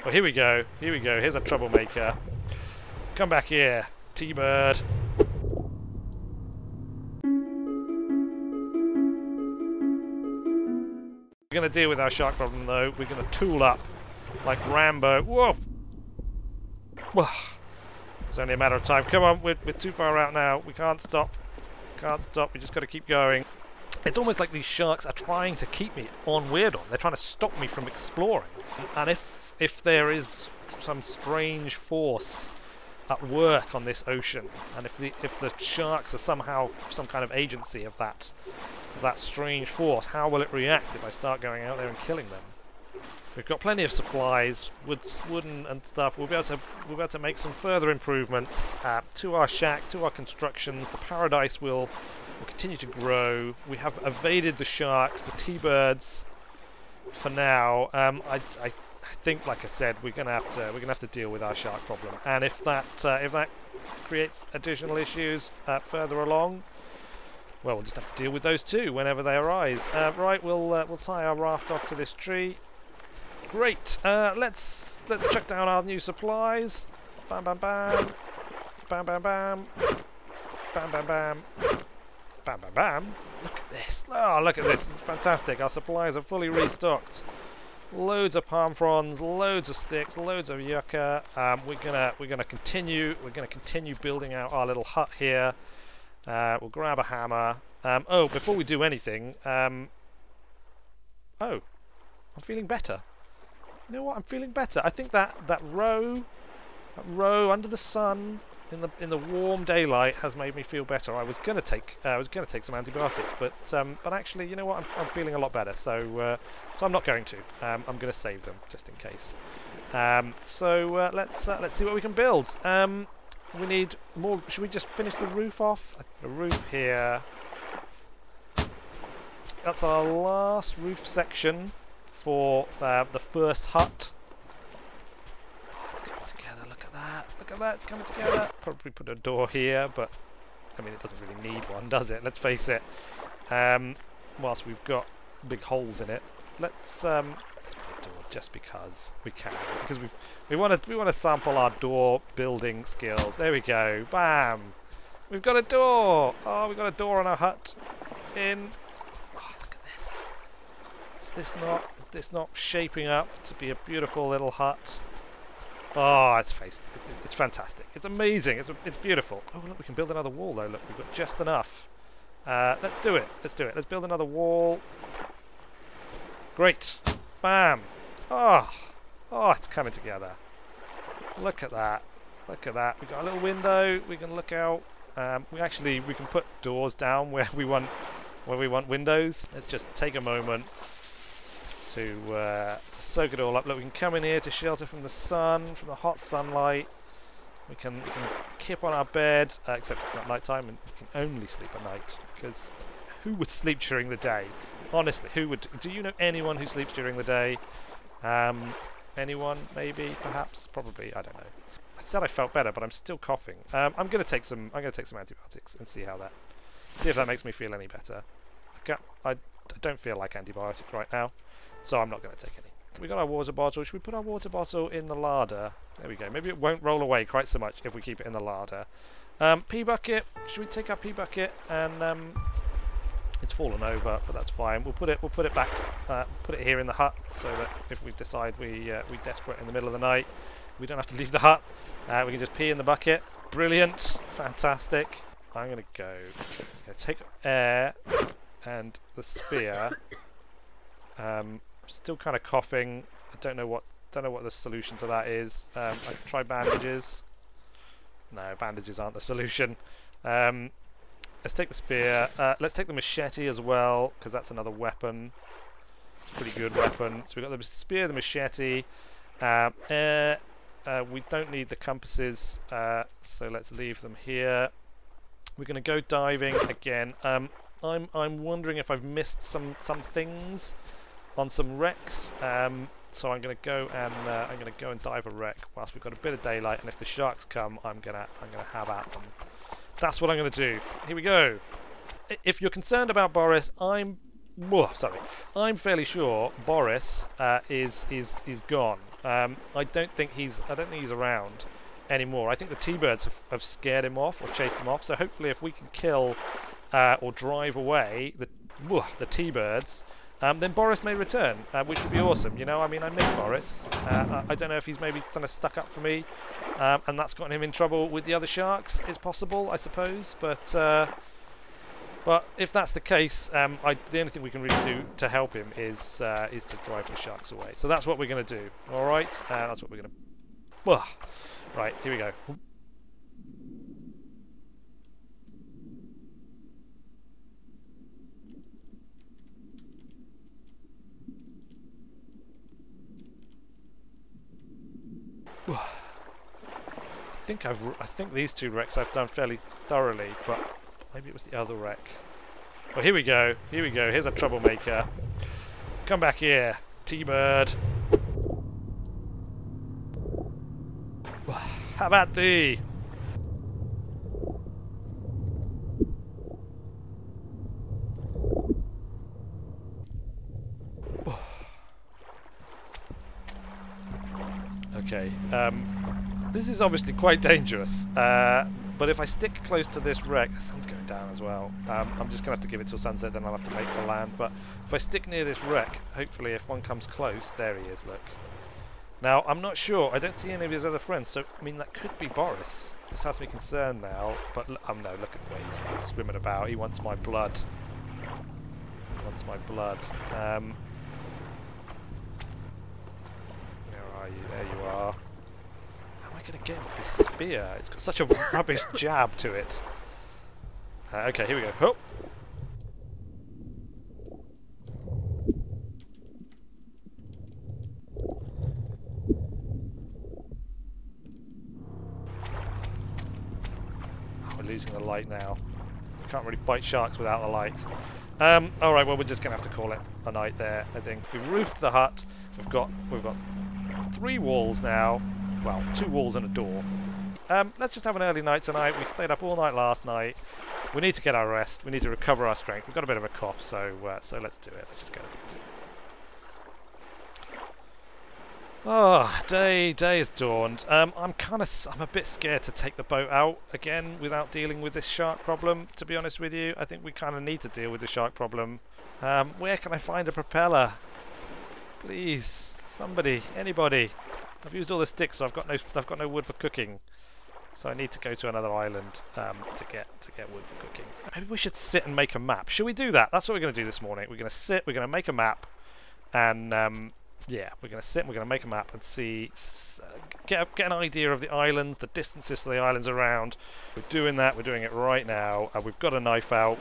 Well, here we go. Here we go. Here's a troublemaker. Come back here, T-Bird. We're going to deal with our shark problem, though. We're going to tool up like Rambo. Whoa! Whoa. It's only a matter of time. Come on, we're too far out now. We can't stop. Can't stop. We just got to keep going. It's almost like these sharks are trying to keep me on Weirdon. They're trying to stop me from exploring. And if there is some strange force at work on this ocean, and if the sharks are somehow some kind of agency of that strange force, how will it react if I start going out there and killing them? We've got plenty of supplies, wooden and stuff. We'll be able to make some further improvements to our shack, to our constructions. The paradise will continue to grow. We have evaded the sharks, the T-birds, for now. I think, like I said, we're gonna have to deal with our shark problem. And if that creates additional issues further along, well, we'll just have to deal with those too whenever they arise. Right, we'll tie our raft off to this tree. Great. Let's chuck down our new supplies. Bam, bam, bam. Bam, bam, bam. Bam, bam, bam. Bam, bam, bam. Look at this. Oh, look at this. It's fantastic. Our supplies are fully restocked. Loads of palm fronds, loads of sticks, loads of yucca. We're gonna continue building out our little hut here. We'll grab a hammer. Oh, before we do anything, oh, I'm feeling better. You know what? I'm feeling better. I think that row under the sun in the warm daylight has made me feel better. I was gonna take some antibiotics, but actually, you know what? I'm feeling a lot better. So I'm not going to. I'm gonna save them just in case. Let's see what we can build. We need more. Should we just finish the roof off? The roof here. That's our last roof section for the first hut. Oh, it's coming together. Look at that. Look at that. It's coming together. Probably put a door here, but I mean, it doesn't really need one, does it? Let's face it. Whilst we've got big holes in it, let's put a door just because we can. Because we want to sample our door building skills. There we go. Bam. We've got a door. Oh, we've got a door on our hut. In. Oh, look at this. Is this not shaping up to be a beautiful little hut? Oh, it's fantastic. It's amazing. It's beautiful. Oh, look, we can build another wall though. Look, we've got just enough. Let's do it. Let's do it. Let's build another wall. Great. Bam. Oh, it's coming together. Look at that. Look at that. We've got a little window. We can look out. We can put doors down where we want windows. Let's just take a moment to soak it all up. Look, we can come in here to shelter from the sun, from the hot sunlight. We can kip on our bed, except it's not night time, and we can only sleep at night. Because who would sleep during the day? Honestly, who would? Do you know anyone who sleeps during the day? Anyone? Maybe? Perhaps? Probably? I don't know. I said I felt better, but I'm still coughing. I'm gonna take some antibiotics and see if that makes me feel any better. I don't feel like antibiotics right now, so I'm not gonna take any. We got our water bottle. Should we put our water bottle in the larder? There we go. Maybe it won't roll away quite so much if we keep it in the larder. Pea bucket. Should we take our pea bucket and it's fallen over, but that's fine. We'll put it back. Put it here in the hut so that if we decide we're desperate in the middle of the night, we don't have to leave the hut. We can just pee in the bucket. Brilliant. Fantastic. I'm gonna take air and the spear. Still kind of coughing. I don't know what the solution to that is. I can try bandages. No, bandages aren't the solution. Let's take the spear. Let's take the machete as well, because that's another weapon. Pretty good weapon. So we've got the spear, the machete. We don't need the compasses, so let's leave them here. We're going to go diving again. I'm wondering if I've missed some things on some wrecks. So I'm going to go and dive a wreck whilst we've got a bit of daylight. And if the sharks come, I'm gonna have at them. That's what I'm going to do. Here we go. If you're concerned about Borris, I'm fairly sure Borris is gone. I don't think he's around anymore. I think the T-birds have scared him off or chased him off. So hopefully, if we can kill or drive away the T-birds, then Borris may return, which would be awesome. You know, I mean, I miss Borris. I don't know if he's maybe kind of stuck up for me, and that's gotten him in trouble with the other sharks. It's possible, I suppose, but if that's the case, the only thing we can really do to help him is to drive the sharks away. So that's what we're going to do. All right, that's what we're going to. Right, here we go. I think these two wrecks I've done fairly thoroughly, but maybe it was the other wreck. Well, here we go. Here we go. Here's a troublemaker. Come back here, T-bird. How about thee? Okay. This is obviously quite dangerous, but if I stick close to this wreck, the sun's going down as well. I'm just going to have to give it till sunset, then I'll have to make for land. But if I stick near this wreck, hopefully if one comes close, there he is, look. Now, I'm not sure, I don't see any of his other friends, so, I mean, that could be Borris. This has me concerned now, but, no, look at the way he's swimming about. He wants my blood. He wants my blood. Where are you? There you are. Going to get with this spear. It's got such a rubbish jab to it. Okay, here we go. Oh. We're losing the light now. We can't really fight sharks without the light. Alright, well, we're just going to have to call it a night there, I think. We've roofed the hut. We've got 3 walls now. Well, 2 walls and a door. Let's just have an early night tonight. We stayed up all night last night. We need to get our rest. We need to recover our strength. We've got a bit of a cough, so let's do it. Let's just get it. Oh, day has dawned. I'm a bit scared to take the boat out again without dealing with this shark problem. To be honest with you, I think we kind of need to deal with the shark problem. Where can I find a propeller? Please, somebody, anybody. I've used all the sticks, so I've got no wood for cooking. So I need to go to another island to get wood for cooking. Maybe we should sit and make a map. Should we do that? That's what we're going to do this morning. We're going to sit. We're going to make a map, and yeah, we're going to sit. And we're going to make a map and see, get an idea of the islands, the distances to the islands around. We're doing that. We're doing it right now. We've got a knife out.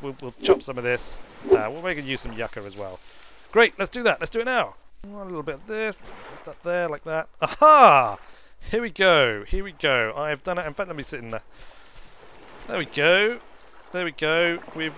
We'll chop some of this. We'll make use some yucca as well. Great. Let's do that. Let's do it now. A little bit of this, that there, like that. Aha! Here we go. Here we go. I have done it. In fact, let me sit in there. There we go. There we go. We've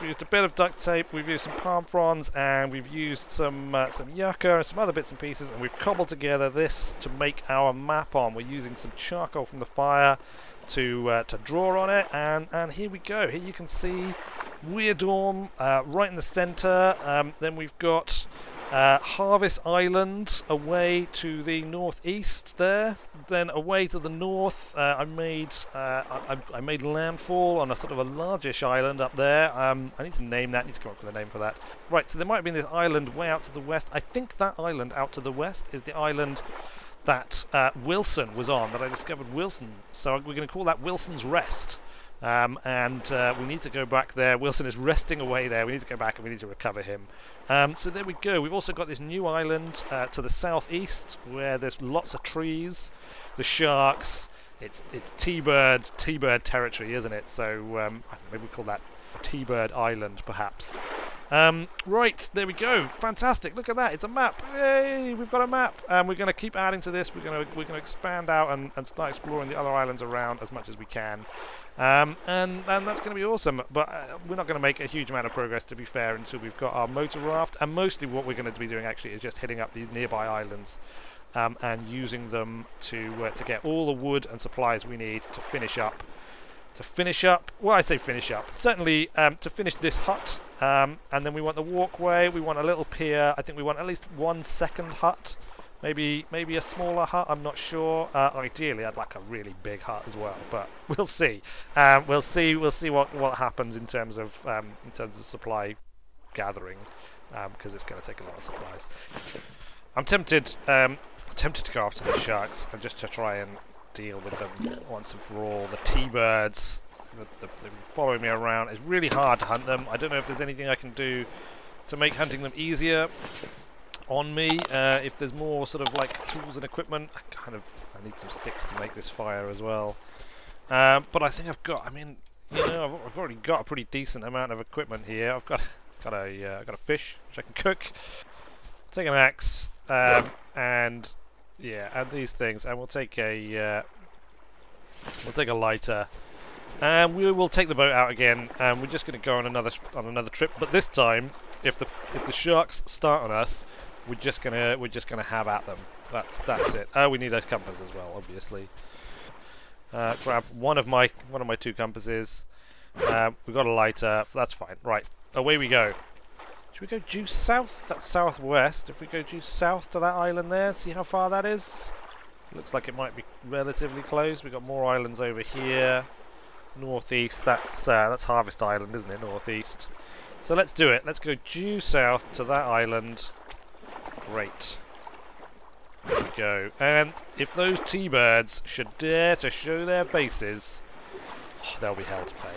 used a bit of duct tape. We've used some palm fronds, and we've used some yucca and some other bits and pieces, and we've cobbled together this to make our map on. We're using some charcoal from the fire to draw on it, and here we go. Here you can see Weirdorm right in the centre. Then we've got Harvest Island away to the northeast there. Then away to the north, I made landfall on a sort of a largish island up there. I need to name that. I need to come up with a name for that. Right, so there might have been this island way out to the west. I think that island out to the west is the island that Wilson was on, that I discovered Wilson. So we're going to call that Wilson's Rest. We need to go back there. Wilson is resting away there. We need to go back and we need to recover him. So there we go. We've also got this new island to the southeast where there's lots of trees, the sharks. It's T-bird territory, isn't it? So maybe we call that T-bird Island, perhaps. Right, there we go. Fantastic. Look at that. It's a map. Yay, we've got a map. We're going to keep adding to this. We're going to expand out and start exploring the other islands around as much as we can. And that's going to be awesome. But we're not going to make a huge amount of progress, to be fair, until we've got our motor raft. And mostly what we're going to be doing actually is just hitting up these nearby islands and using them to get all the wood and supplies we need to finish up to finish up. Well, I say finish up. Certainly to finish this hut. And then we want the walkway. We want a little pier. I think we want at least 1 second hut. Maybe a smaller hut. I'm not sure. Ideally, I'd like a really big hut as well. But we'll see. We'll see what happens in terms of supply gathering, because it's going to take a lot of supplies. I'm tempted to go after these sharks and just to try and deal with them once and for all. The T-birds, they're following me around. It's really hard to hunt them. I don't know if there's anything I can do to make hunting them easier on me. If there's more sort of like tools and equipment, I need some sticks to make this fire as well. But I think I've already got a pretty decent amount of equipment here. I've got a fish which I can cook. Take an axe, and these things, and we'll take a lighter, and we will take the boat out again. And we're just going to go on another trip. But this time, if the sharks start on us, we're just gonna have at them. That's it. We need a compass as well, obviously. Grab one of my 2 compasses. We've got a lighter. That's fine. Right, away we go. Should we go due south? That's southwest. If we go due south to that island there, see how far that is? Looks like it might be relatively close. We've got more islands over here. Northeast, that's Harvest Island, isn't it? Northeast. So let's do it. Let's go due south to that island. Great. There we go. And if those T-birds should dare to show their faces, there'll be hell to pay.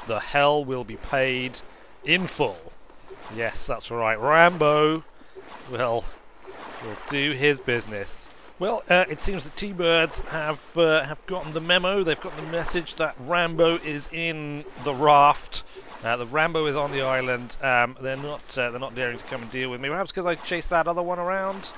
The hell will be paid in full. Yes, that's right. Rambo will do his business. Well, it seems the T-birds have gotten the memo. They've got the message that Rambo is in the raft. The Rambo is on the island. They're not daring to come and deal with me. Perhaps because I chased that other one around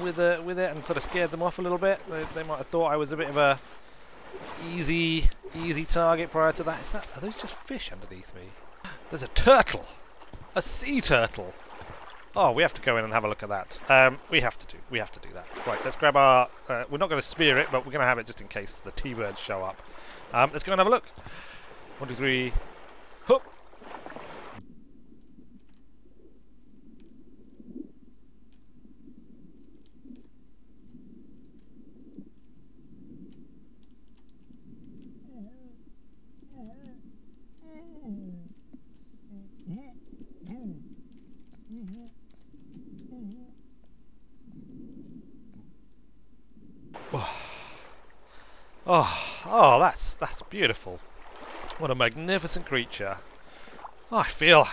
with it and sort of scared them off a little bit. They might have thought I was a bit of a easy target prior to that. Are those just fish underneath me? There's a turtle, a sea turtle. Oh, we have to go in and have a look at that. We have to do that. Right, let's grab our. We're not going to spear it, but we're going to have it just in case the T-birds show up. Let's go and have a look. 1, 2, 3. Hup. Oh, that's beautiful. What a magnificent creature. Oh,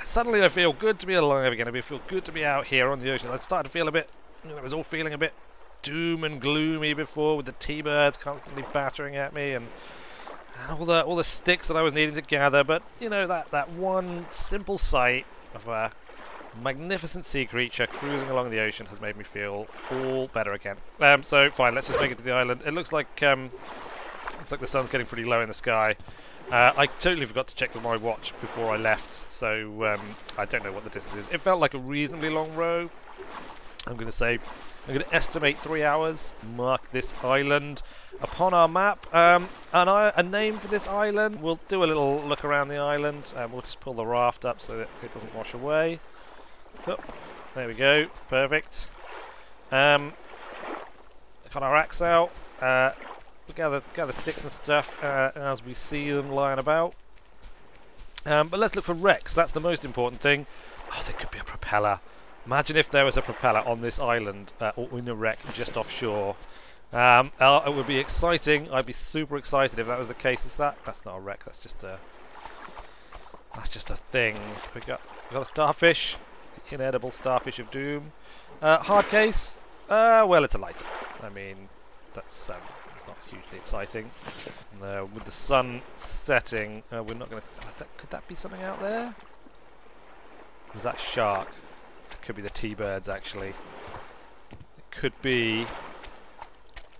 suddenly I feel good to be alive again. I feel good to be out here on the ocean. I started to feel a bit, I was all feeling a bit doom and gloomy before, with the T-birds constantly battering at me and all the sticks that I was needing to gather. But that one simple sight of a magnificent sea creature cruising along the ocean has made me feel all better again. So fine, let's just make it to the island. It looks like the sun's getting pretty low in the sky. I totally forgot to check with my watch before I left, so I don't know what the distance is. It felt like a reasonably long row. I'm going to estimate 3 hours. Mark this island upon our map. A name for this island. We'll do a little look around the island. We'll just pull the raft up so that it doesn't wash away. Oh, there we go. Perfect. Got our axe out. We'll gather sticks and stuff as we see them lying about. But let's look for wrecks. That's the most important thing. Oh, there could be a propeller. Imagine if there was a propeller on this island or in a wreck just offshore. It would be exciting. I'd be super excited if that was the case. That's not a wreck. That's just a thing. We got a starfish, inedible starfish of doom. Hard case. Well, it's a lighter. I mean, that's not hugely exciting. With the sun setting, we're not going to. Could that be something out there? Was that shark? It could be the T-birds, actually. It could be.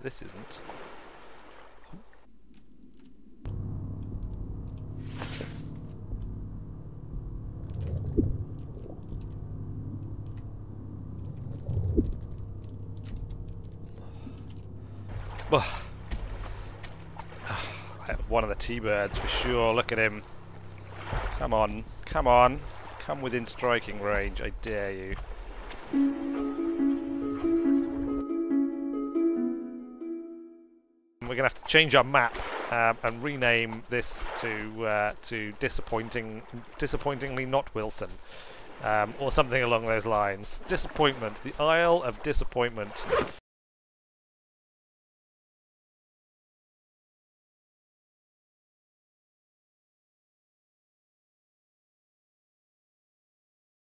This isn't. one of the T-birds for sure. Look at him. Come on, come on. Come within striking range, I dare you. We're going to have to change our map and rename this to disappointingly not Wilson, or something along those lines. Disappointment, the Isle of Disappointment.